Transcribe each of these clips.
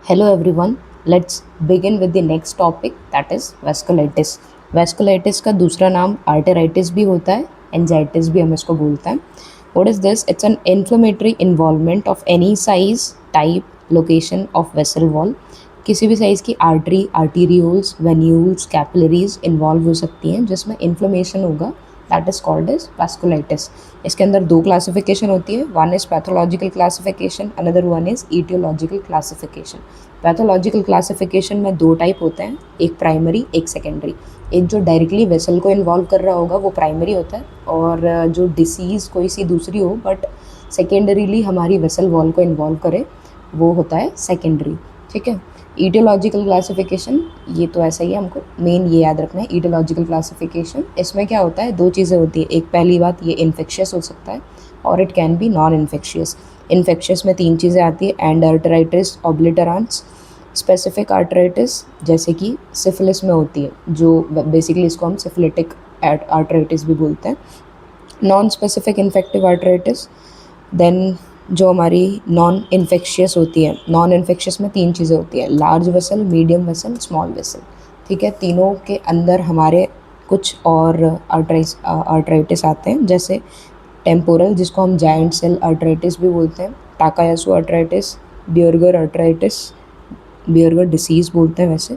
Hello everyone, let's begin with the next topic that is vasculitis. Vasculitis का दूसरा नाम arteritis भी होता है, एंजाइटिस भी हम इसको बोलते हैं. What is this? It's an inflammatory involvement of any size, type, location of vessel wall. किसी भी साइज़ की artery, arterioles, venules, capillaries involve हो सकती हैं जिसमें इन्फ्लेमेशन होगा. That is called as vasculitis. इसके अंदर दो क्लासिफिकेशन होती है. One is pathological classification, another one is aetiological classification. Pathological classification में दो टाइप होते हैं, एक प्राइमरी एक सेकेंडरी. एक जो डायरेक्टली वेसल को इन्वॉल्व कर रहा होगा वो प्राइमरी होता है, और जो डिसीज़ कोई सी दूसरी हो बट सेकेंडरीली हमारी वेसल वॉल को इन्वॉल्व करे वो होता है सेकेंडरी. ठीक है. ईटियोलॉजिकल क्लासिफिकेशन, ये तो ऐसा ही है, हमको मेन ये याद रखना है. ईटियोलॉजिकल क्लासिफिकेशन, इसमें क्या होता है, दो चीज़ें होती है. एक पहली बात, ये इन्फेक्शियस हो सकता है और it can be non infectious. Infectious में तीन चीज़ें आती है, एंडर्टराइटिस ऑब्लिटरांस, स्पेसिफिक आर्टराइटिस जैसे कि सिफिलिस में होती है, जो बेसिकली इसको हम सिफिलिटिक आर्टराइटिस भी बोलते हैं. Non specific infective arteritis, then जो हमारी नॉन इन्फेक्शियस होती है. नॉन इन्फेक्शियस में तीन चीज़ें होती है, large vessel, medium vessel, small vessel. ठीक है. तीनों के अंदर हमारे कुछ और आर्टराइटिस आते हैं, जैसे टेम्पोरल, जिसको हम जाइंट सेल आर्टराइटिस भी बोलते हैं, Takayasu arteritis, Buerger arteritis, Buerger disease बोलते हैं वैसे.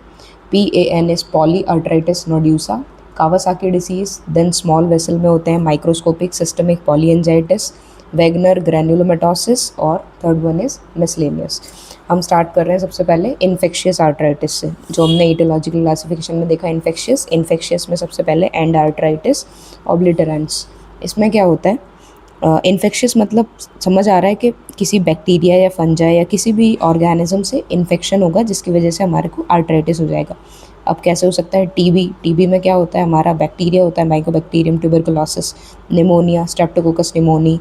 PAN is polyarteritis nodosa, Kawasaki disease. Then small vessel में होते हैं microscopic systemic polyangiitis, Wegener granulomatosis, और थर्ड वन इज़ मिसलेनियस. हम स्टार्ट कर रहे हैं सबसे पहले इन्फेक्शियस आर्टराइटिस से, जो हमने ईटियोलॉजिकल क्लासिफिकेशन में देखा. इन्फेक्शियस में सबसे पहले एंडआर्टराइटिस ऑब्लिटरेंस. इसमें क्या होता है, इन्फेक्शियस मतलब समझ आ रहा है कि किसी बैक्टीरिया या फंजा या किसी भी ऑर्गेनिज्म से इन्फेक्शन होगा जिसकी वजह से हमारे को आर्टराइटिस हो जाएगा. अब कैसे हो सकता है, टीबी में क्या होता है, हमारा बैक्टीरिया होता है, Mycobacterium tuberculosis. Pneumonia, Streptococcus pneumoniae,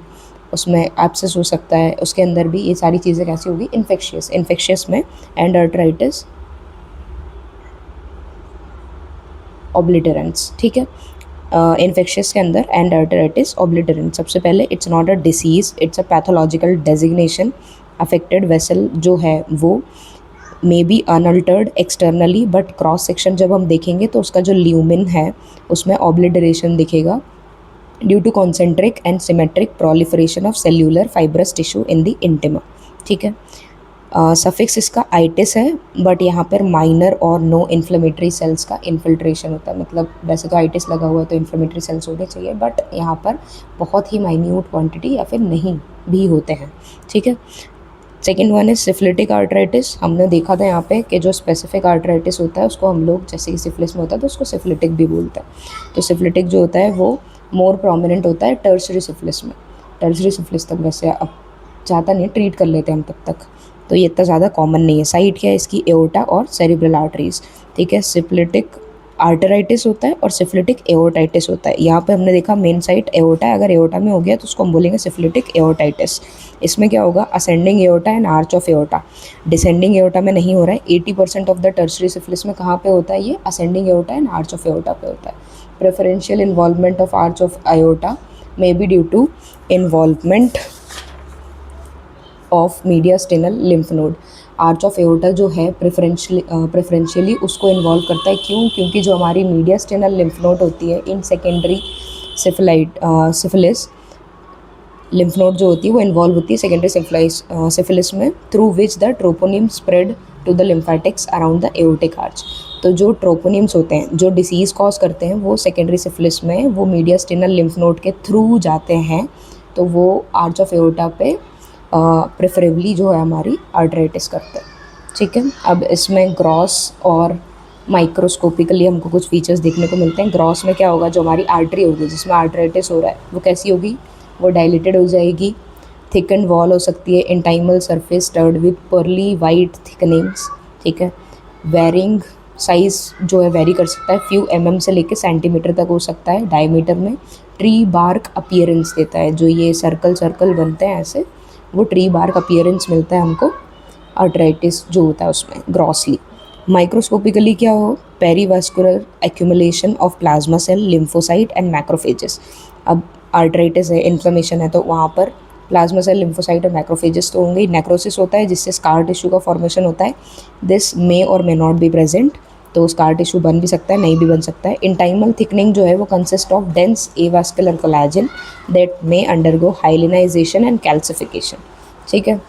उसमें एब्सेस हो सकता है. उसके अंदर भी ये सारी चीज़ें कैसी होगी, इन्फेक्शियस में एंडआर्टराइटिस ऑब्लिटरेंस. ठीक है. इन्फेक्शियस के अंदर एंडआर्टराइटिस ऑब्लिटरेंस. सबसे पहले, it's not a disease, it's a pathological designation. Affected vessel जो है वो may be unaltered externally, but cross section जब हम देखेंगे तो उसका जो ल्यूमिन है उसमें ऑब्लिटरेशन दिखेगा due to concentric and symmetric proliferation of cellular fibrous tissue in the intima. ठीक है. सफिक्स इसका आइटिस है, बट यहाँ पर माइनर और नो इन्फ्लेमेटरी सेल्स का इन्फिल्ट्रेशन होता है. मतलब वैसे तो आइटिस लगा हुआ है तो इन्फ्लेमेटरी सेल्स होने चाहिए, बट यहाँ पर बहुत ही माइन्यूट क्वांटिटी या फिर नहीं भी होते हैं. ठीक है. Second one is syphilitic arteritis. हमने देखा था यहाँ पे कि जो स्पेसिफिक आर्टराइटिस होता है उसको हम लोग, जैसे कि सिफिलिस में होता है तो उसको सिफिलिटिक भी बोलते हैं. तो सिफिलिटिक जो होता है वो मोर प्रोमिनेंट होता है टर्सरी सिफिलिस में. टर्सरी सिफिलिस तक वैसे अब ज़्यादा नहीं ट्रीट कर लेते हम तब तक, तो ये इतना ज़्यादा कॉमन नहीं है. साइट क्या है इसकी, एओर्टा और सेरिब्रल आर्टरीज. ठीक है. सिफिलिटिक आर्टराइटिस होता है और सिफिलिटिक एओर्टाइटिस होता है. यहाँ पे हमने देखा मेन साइट एओर्टा है, अगर एओर्टा में हो गया तो उसको हम बोलेंगे सिफिलिटिक एओर्टाइटिस. इसमें क्या होगा, ascending aorta and arch of aorta. Descending aorta में नहीं हो रहा है. 80% ऑफ द टर्सरी सिफिलिस में कहाँ पे होता है, ये ascending aorta and arch of aorta पे होता है. Preferential involvement of arch of aorta may be due to involvement of mediastinal lymph node. Arch of aorta जो है प्रेफरेंशियली उसको इन्वॉल्व करता है. क्यों? क्योंकि जो हमारी मीडियास्टिनल लिम्फ नोड होती है in secondary syphilis, lymph node जो होती है वो इन्वॉल्व होती है सेकेंडरी सिफिलिस में, through which the treponeme spread to the lymphatics around the aortic arch. तो जो ट्रोपोनिम्स होते हैं जो डिसीज़ कॉज करते हैं वो सेकेंडरी सिफिलिस में वो मीडियास्टिनल लिम्फ नोड के थ्रू जाते हैं, तो वो आर्च ऑफ एओर्टा पे प्रेफरेबली जो है हमारी आर्टराइटिस करते हैं. ठीक है. अब इसमें ग्रॉस और माइक्रोस्कोपिकली हमको कुछ फीचर्स देखने को मिलते हैं. ग्रॉस में क्या होगा, जो हमारी आर्टरी होगी जिसमें आर्टराइटिस हो रहा है वो कैसी होगी, वो डायलेटेड हो जाएगी. थिकन वॉल हो सकती है, intimal surface studded with pearly white thickenings. ठीक है. वेरिंग साइज़ जो है वेरी कर सकता है, फ्यू से लेके सेंटीमीटर तक हो सकता है डायमीटर में. ट्री बार्क अपीयरेंस देता है, जो ये सर्कल बनते हैं ऐसे, वो ट्री बार्क अपीयरेंस मिलता है हमको आर्टराइटिस जो होता है उसमें ग्रॉसली. माइक्रोस्कोपिकली क्या हो, perivascular accumulation of plasma cell, lymphocyte and macrophages. अब आर्टराइटिस है, इन्फ्लेमेशन है, तो वहाँ पर प्लाज्मा सेल, लिम्फोसाइट और मैक्रोफेजेस तो होंगे। नेक्रोसिस होता है जिससे स्कार टिश्यू का फॉर्मेशन होता है। दिस मे और मे नॉट बी प्रेजेंट, तो स्कार टिश्यू बन भी सकता है, नहीं भी बन सकता है। इंटाइमल थिकनिंग जो है वो consist of dense avascular collagen that may undergo hyalinization and calcification. ठीक है।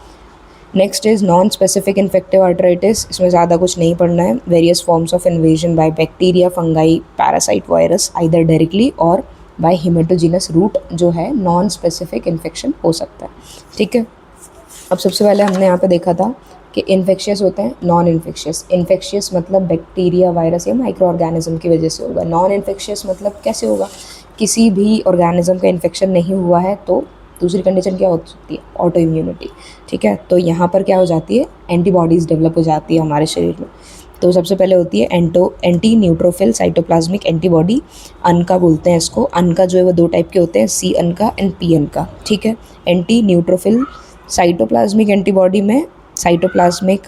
Next is non specific infective arthritis. इसमें ज़्यादा कुछ नहीं पढ़ना है। Various forms of invasion by bacteria, fungi, parasite, virus either directly और बाय हेमेटोजीनस रूट जो है नॉन स्पेसिफिक इन्फेक्शन हो सकता है। ठीक है। अब सबसे पहले हमने यहाँ पे देखा था कि इन्फेक्शियस होते हैं, नॉन इन्फेक्शियस। इन्फेक्शियस मतलब बैक्टीरिया, वायरस या माइक्रो ऑर्गेनिज्म की वजह से होगा। नॉन इन्फेक्शियस मतलब कैसे होगा, किसी भी ऑर्गेनिज्म का इन्फेक्शन नहीं हुआ है तो दूसरी कंडीशन क्या हो सकती है, ऑटो इम्यूनिटी। ठीक है। तो यहाँ पर क्या हो जाती है, एंटीबॉडीज़ डेवलप हो जाती है हमारे शरीर में। तो सबसे पहले होती है एंटी न्यूट्रोफिल साइटोप्लाज्मिक एंटीबॉडी, अनका बोलते हैं इसको। अनका जो है वो दो टाइप के होते हैं, सी अनका एंड पी अनका। ठीक है। एंटी न्यूट्रोफिल साइटोप्लाज्मिक एंटीबॉडी में साइटोप्लाज्मिक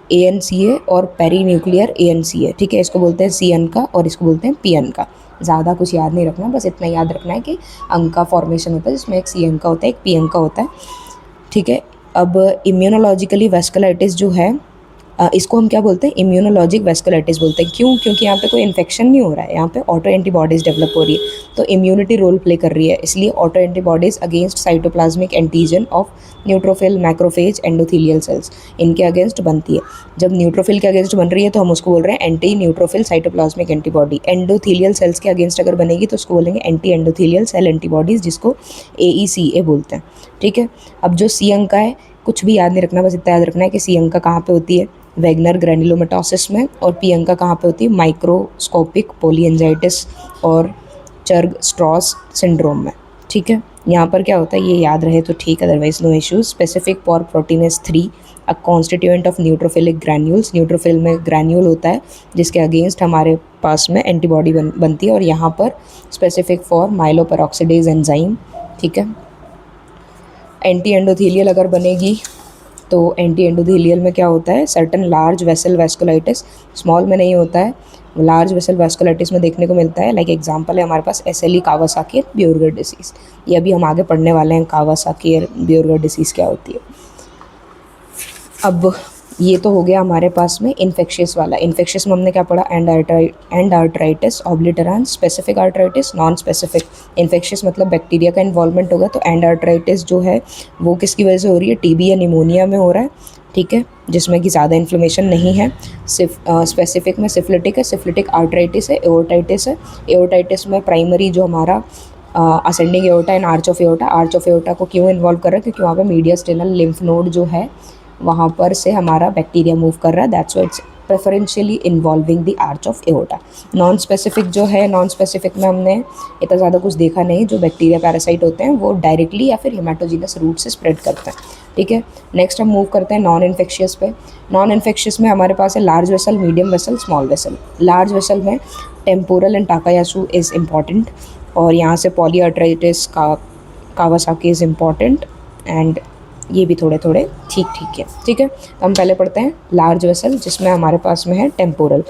ANCA और पेरी न्यूक्लियर ANCA। ठीक है। इसको बोलते हैं सी अनका और इसको बोलते हैं पी अनका। ज़्यादा कुछ याद नहीं रखना, बस इतना याद रखना है कि अंका फॉर्मेशन होता है जिसमें एक सी अंका होता है, एक पी अंका होता है। ठीक है। अब इम्यूनोलॉजिकली वेस्कुलाइटिस जो है इसको हम क्या बोलते हैं, इम्यूनोलॉजिक वेस्कुलाइटिस बोलते हैं। क्यों? क्योंकि यहाँ पे कोई इन्फेक्शन नहीं हो रहा है, यहाँ पे ऑटो एंटीबॉडीज़ डेवलप हो रही है, तो इम्यूनिटी रोल प्ले कर रही है, इसलिए auto antibodies against cytoplasmic antigen of neutrophil, macrophage, endothelial cells, इनके अगेंस्ट बनती है। जब न्यूट्रोफिल के अगेंस्ट बन रही है तो हम उसको बोल रहे हैं anti neutrophil cytoplasmic antibody. Endothelial cells के अगेंस्ट अगर बनेगी तो उसको बोलेंगे एंटी एंडोथीलियल सेल एंटीबॉडीज़, जिसको AECA बोलते हैं। ठीक है। अब जो सी अंका है, कुछ भी याद नहीं रखना, बस इतना याद रखना है कि सी अंका कहाँ पे होती है, वैगनर ग्रैन्युलोमेटोसिस में, और पी अंका कहाँ पे होती है, माइक्रोस्कोपिक पोलिएंजाइटिस और चर्ग स्ट्रॉस सिंड्रोम में। ठीक है। यहाँ पर क्या होता है ये याद रहे तो ठीक, otherwise no issues. Specific for proteinase 3, a constituent of neutrophilic granules. Neutrophil में ग्रैन्यूल होता है जिसके अगेंस्ट हमारे पास में एंटीबॉडी बनती है, और यहाँ पर स्पेसिफिक फॉर माइलोपेरोक्सिडेज एंजाइम। ठीक है। एंटी एंडोथीलियल अगर बनेगी तो एंटी एंडोथीलियल में क्या होता है, certain large vessel vasculitis, small में नहीं होता है, लार्ज वेसल वेस्कुलाइटिस में देखने को मिलता है। लाइक एग्जांपल है हमारे पास SLE, कावासाकी, ब्यूरगर डिसीज़। ये अभी हम आगे पढ़ने वाले हैं, कावासाकी और ब्यूरगर डिसीज़ क्या होती है। अब ये तो हो गया हमारे पास में इन्फेक्शियस वाला। इन्फेक्शियस में हमने क्या पढ़ा, end arteritis, obliterans, specific arteritis, non specific. Infectious मतलब बैक्टीरिया का इन्वॉल्वमेंट होगा, तो एंड आर्थराइटिस जो है वो किसकी वजह से हो रही है, TB या निमोनिया में हो रहा है। ठीक है। जिसमें कि ज़्यादा इन्फ्लेमेशन नहीं है। स्पेसिफिक में सिफिलिटिक है, सिफिलिटिक आर्थराइटिस है, एओर्टाइटिस है। एओर्टाइटिस में प्राइमरी जो हमारा ascending aorta and arch of aorta, arch of aorta को क्यों इन्वॉल्व कर रहा है, क्योंकि वहाँ पे मीडियास्टेनल लिम्फ नोड जो है वहाँ पर से हमारा बैक्टीरिया मूव कर रहा है, that's why it's preferentially involving the arch of aorta. Non specific जो है, नॉन स्पेसिफिक में हमने इतना ज़्यादा कुछ देखा नहीं। जो बैक्टीरिया पैरासाइट होते हैं वो डायरेक्टली या फिर हेमाटोजीनस रूट से स्प्रेड करते हैं। ठीक है। नेक्स्ट हम मूव करते हैं नॉन इन्फेक्शियस पे। नॉन इन्फेक्शियस में हमारे पास है large vessel, medium vessel, small vessel. Large vessel में temporal and Takayasu is important, और यहाँ से polyarteritis, Kawasaki is important, and ये भी थोड़े थोड़े ठीक ठीक है। ठीक है। तो हम पहले पढ़ते हैं लार्ज वेसल, जिसमें हमारे पास में है टेम्पोरल।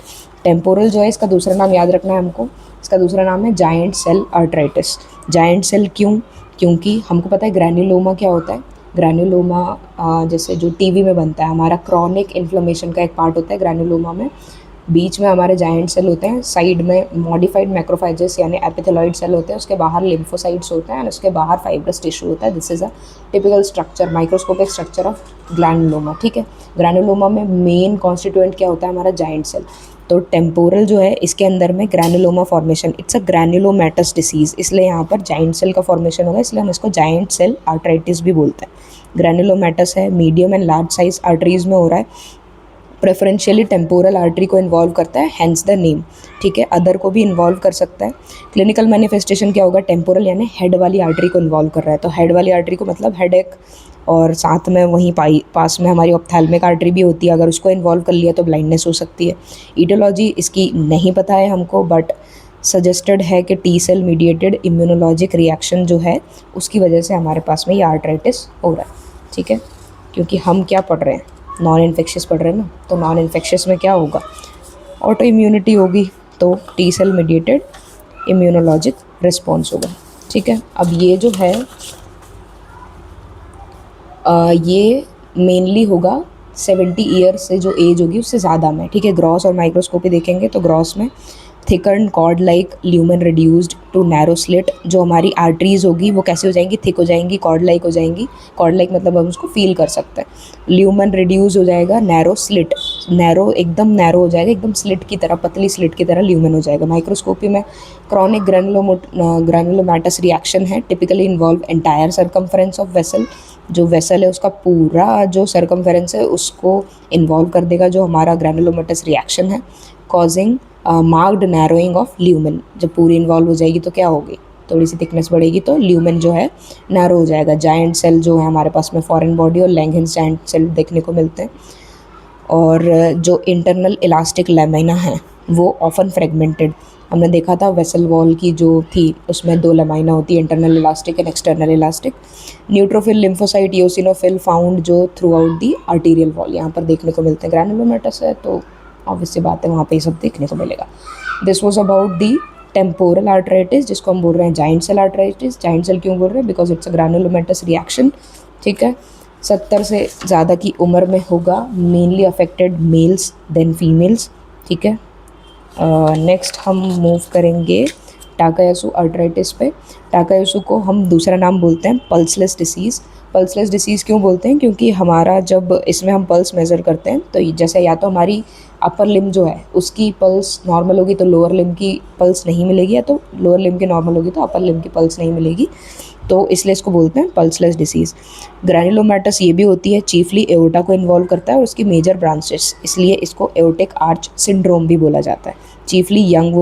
टेम्पोरल जो है इसका दूसरा नाम याद रखना है हमको, इसका दूसरा नाम है giant cell arthritis. Giant cell क्यों, क्योंकि हमको पता है ग्रैन्युलोमा क्या होता है। ग्रैन्युलोमा जैसे जो टीवी में बनता है, हमारा क्रॉनिक इन्फ्लेमेशन का एक पार्ट होता है ग्रैन्युलोमा में। बीच में हमारे जायंट सेल होते हैं, साइड में मॉडिफाइड मैक्रोफाइजेस यानी एपिथेलॉइड सेल होते हैं, उसके बाहर लिम्फोसाइट्स होते हैं, और उसके बाहर फाइब्रस टिश्यू होता है। This is a typical structure, microscopic structure of granuloma. ठीक है। ग्रैन्युलोमा में मेन कॉन्स्टिट्यूएंट क्या होता है, हमारा जायंट सेल। तो टेम्पोरल जो है इसके अंदर में granuloma formation, it's a granulomatous disease, इसलिए यहाँ पर जायंट सेल का फॉर्मेशन होगा, इसलिए हम इसको जायंट सेल आर्थराइटिस भी बोलते हैं। ग्रैन्युलोमैटस है, medium and large size arteries में हो रहा है, प्रेफरेंशियली टेम्पोरल आर्टरी को इन्वॉल्व करता है, हैंस द नेम। ठीक है। अदर को भी इन्वॉल्व कर सकता है। क्लिनिकल मैनिफेस्टेशन क्या होगा, टेम्पोरल यानी हेड वाली आर्टरी को इन्वॉल्व कर रहा है, तो हेड वाली आर्टरी को मतलब हेडेक, और साथ में वहीं पास में हमारी ऑप्थेल्मिक आर्टरी भी होती है, अगर उसको इन्वॉल्व कर लिया तो ब्लाइंडनेस हो सकती है। ईटियोलॉजी इसकी नहीं पता है हमको, बट सजेस्टेड है कि T cell mediated immunologic reaction जो है उसकी वजह से हमारे पास में ये आर्थराइटिस हो रहा है। ठीक है। क्योंकि हम क्या पढ़ रहे हैं, नॉन इन्फेक्शियस पढ़ रहे हैं ना, तो नॉन इन्फेक्शियस में क्या होगा, ऑटो इम्यूनिटी होगी, तो T cell mediated immunologic response होगा। ठीक है। अब ये जो है ये मेनली होगा 70 ईयर से जो एज होगी उससे ज़्यादा में, ठीक है। ग्रॉस और माइक्रोस्कोपी देखेंगे तो ग्रॉस में thicken cord like lumen reduced to narrow slit, जो हमारी आर्टरीज होगी वो कैसे हो जाएंगी, थिक हो जाएंगी, कॉर्ड लाइक हो जाएंगी। कॉर्ड लाइक मतलब हम उसको फील कर सकते हैं। ल्यूमन रिड्यूस हो जाएगा, नैरो स्लिट, नैरो एकदम नैरो हो जाएगा, एकदम स्लिट की तरह, पतली स्लिट की तरह ल्यूमन हो जाएगा। माइक्रोस्कोपी में क्रॉनिक ग्रैनुलोमैटस रिएक्शन है, typically involve entire circumference of vessel, जो वेसल है उसका पूरा जो सर्कमफेरेंस है उसको इन्वॉल्व कर देगा जो हमारा ग्रैनुलोमेटस रिएक्शन है, causing marked narrowing of lumen. जब पूरी इन्वॉल्व हो जाएगी तो क्या होगी, थोड़ी सी थिकनेस बढ़ेगी तो ल्यूमेन जो है नैरो हो जाएगा। जायंट सेल जो है हमारे पास में फॉरेन बॉडी और लैंगहेंस जायंट सेल देखने को मिलते हैं। और जो इंटरनल इलास्टिक लैमिना है वो ऑफन फ्रेगमेंटेड, हमने देखा था वेसल वॉल की जो थी उसमें 2 लैमिना होती है, internal elastic and external elastic. Neutrophil, lymphocyte, eosinophil found जो throughout the arterial wall यहाँ पर देखने को मिलते हैं। ग्रैनुलोमेटस है तो ऑब्वियस सी बात है वहाँ पे ये सब देखने को मिलेगा। This was about the temporal arteritis, जिसको हम बोल रहे हैं giant cell arteritis. Giant cell क्यों बोल रहे हैं, because it's a granulomatous reaction, ठीक है। 70 से ज़्यादा की उम्र में होगा, mainly affected males than females, ठीक है। नेक्स्ट हम मूव करेंगे टाकायासु आर्टराइटिस पे। टाकायासु को हम दूसरा नाम बोलते हैं पल्सलेस डिसीज़। पल्सलेस डिसीज़ क्यों बोलते हैं, क्योंकि हमारा जब इसमें हम पल्स मेज़र करते हैं तो जैसे या तो हमारी अपर लिम जो है उसकी पल्स नॉर्मल होगी तो लोअर लिम की पल्स नहीं मिलेगी, या तो लोअर लिम की नॉर्मल होगी तो अपर लिम की पल्स नहीं मिलेगी, तो इसलिए इसको बोलते हैं पल्सलेस डिसीज़। ग्रैनुलोमैटस ये भी होती है, चीफली एओर्टा को इन्वॉल्व करता है और उसकी मेजर ब्रांचेस, इसलिए इसको एओर्टिक आर्च सिंड्रोम भी बोला जाता है। चीफली यंग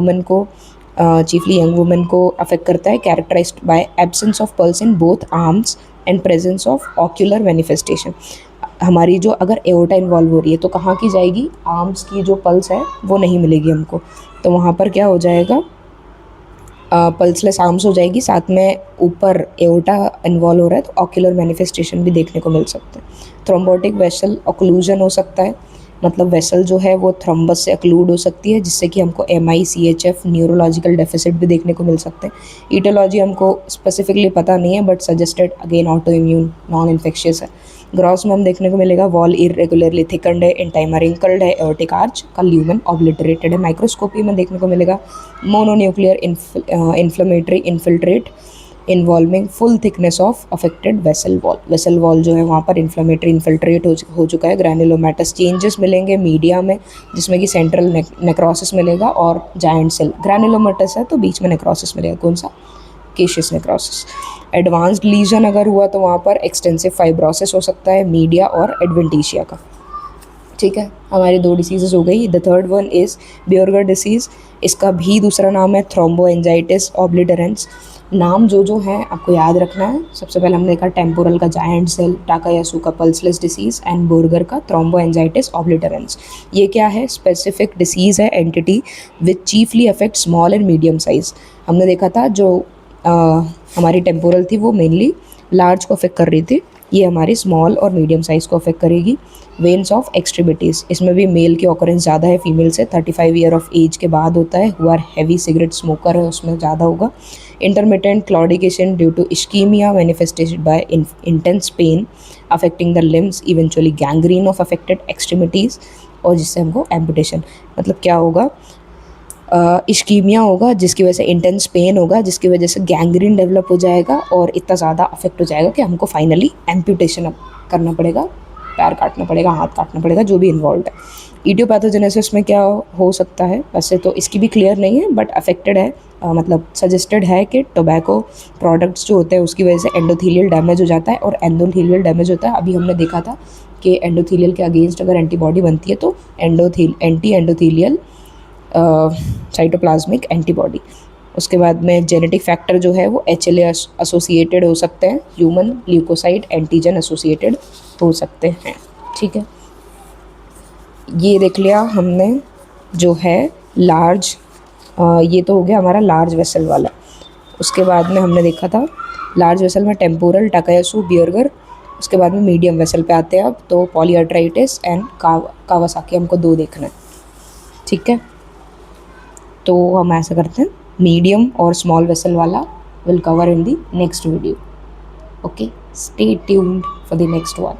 वुमेन को अफेक्ट करता है, characterised by absence of pulse in both arms and presence of ocular manifestation. हमारी जो अगर एओर्टा इन्वॉल्व हो रही है तो कहाँ की जाएगी, आर्म्स की जो पल्स है वो नहीं मिलेगी हमको, तो वहाँ पर क्या हो जाएगा, पल्सलेस आर्म्स हो जाएगी, साथ में ऊपर एओर्टा इन्वॉल्व हो रहा है तो ऑक्यूलर मैनिफेस्टेशन भी देखने को मिल सकते हैं। थ्रोम्बोटिक वेसल ऑक्लूजन हो सकता है, मतलब वेसल जो है वो थ्रोम्बस से अक्लूड हो सकती है, जिससे कि हमको MI/CHF न्यूरोलॉजिकल डेफिसिट भी देखने को मिल सकते हैं। ईटियोलॉजी हमको स्पेसिफिकली पता नहीं है but suggested again auto immune non infectious है। ग्रॉस में हम देखने को मिलेगा वॉल इरेगुलरली थिकन्ड है, इंटाइमा रिंकल्ड है, एओर्टिक आर्च का ल्यूमेन ऑब्लिटरेटेड है। माइक्रोस्कोपी में देखने को मिलेगा mononuclear inflammatory infiltrate involving full thickness of affected vessel wall. Vessel wall जो है वहाँ पर इन्फ्लेमेटरी इन्फिल्ट्रेट हो चुका है। ग्रैनुलोमैटस चेंजेस मिलेंगे मीडिया में, जिसमें कि सेंट्रल नेक्रोसिस मिलेगा और जायंट सेल। ग्रैनुलोमैटस है तो बीच में नेक्रोसिस मिलेगा, कौन सा, केशियस नेक्रोसिस। एडवांस्ड लीजन अगर हुआ तो वहाँ पर एक्सटेंसिव फाइब्रोसिस हो सकता है मीडिया और एडवेंटिशिया का, ठीक है। हमारी 2 डिसीज़ हो गई। The third one is Buerger disease, इसका भी दूसरा नाम है थ्रोम्बोएंजाइटिस ऑब्लिटरेंस। नाम जो है आपको याद रखना है। सबसे पहले हमने देखा टेम्पोरल का जायंट सेल, टाकायासु का पल्सलेस डिसीज़ एंड बोर्गर का थ्रोम्बोएंजाइटिस ऑब्लिटरेंस। ये क्या है, स्पेसिफिक डिसीज़ है, entity which chiefly affect small and medium size. हमने देखा था जो हमारी टेम्पोरल थी वो मेनली लार्ज को अफेक्ट कर रही थी, ये हमारी स्मॉल और मीडियम साइज़ को अफेक्ट करेगी। वेन्स ऑफ एक्सट्रीमिटीज़, इसमें भी मेल की ऑकरेंस ज़्यादा है फीमेल से, 35 ईयर ऑफ एज के बाद होता है। Who are heavy cigarette smoker है उसमें ज़्यादा होगा। Intermittent claudication due to ischemia manifested by intense pain affecting the limbs, eventually gangrene of affected extremities, और जिससे हमको एम्पुटेशन, मतलब क्या होगा, इश्कीमिया होगा जिसकी वजह से इंटेंस पेन होगा, जिसकी वजह से गैंग्रीन डेवलप हो जाएगा और इतना ज़्यादा अफेक्ट हो जाएगा कि हमको फाइनली एम्पुटेशन करना पड़ेगा, पैर काटना पड़ेगा, हाथ काटना पड़ेगा, जो भी इन्वॉल्व है। ईडियोपैथोजेनेसिस में क्या हो सकता है, वैसे तो इसकी भी क्लियर नहीं है बट अफेक्टेड है, मतलब सजेस्टेड है कि टोबैको प्रोडक्ट्स जो होते हैं उसकी वजह से एंडोथीलियल डैमेज हो जाता है और एंडोथीलियल डैमेज होता है। अभी हमने देखा था कि एंडोथीलियल के अगेंस्ट अगर एंटीबॉडी बनती है तो एंटी एंडोथीलियल साइटोप्लाज्मिक एंटीबॉडी। उसके बाद में जेनेटिक फैक्टर जो है वो HLA एसोसिएटेड हो सकते हैं, ह्यूमन ल्यूकोसाइट एंटीजन एसोसिएटेड हो सकते हैं, ठीक है। ये देख लिया हमने जो है लार्ज, ये तो हो गया हमारा लार्ज वेसल वाला। उसके बाद में हमने देखा था लार्ज वेसल में टेम्पोरल, टाकायासु, बियर्गर। उसके बाद में मीडियम वेसल पे आते हैं अब, तो पॉलीआर्ट्राइटिस एंड कावासाकी हमको 2 देखना है, ठीक है। तो हम ऐसा करते हैं, मीडियम और स्मॉल वेसल वाला will cover in the next video. Okay, stay tuned. for the next one.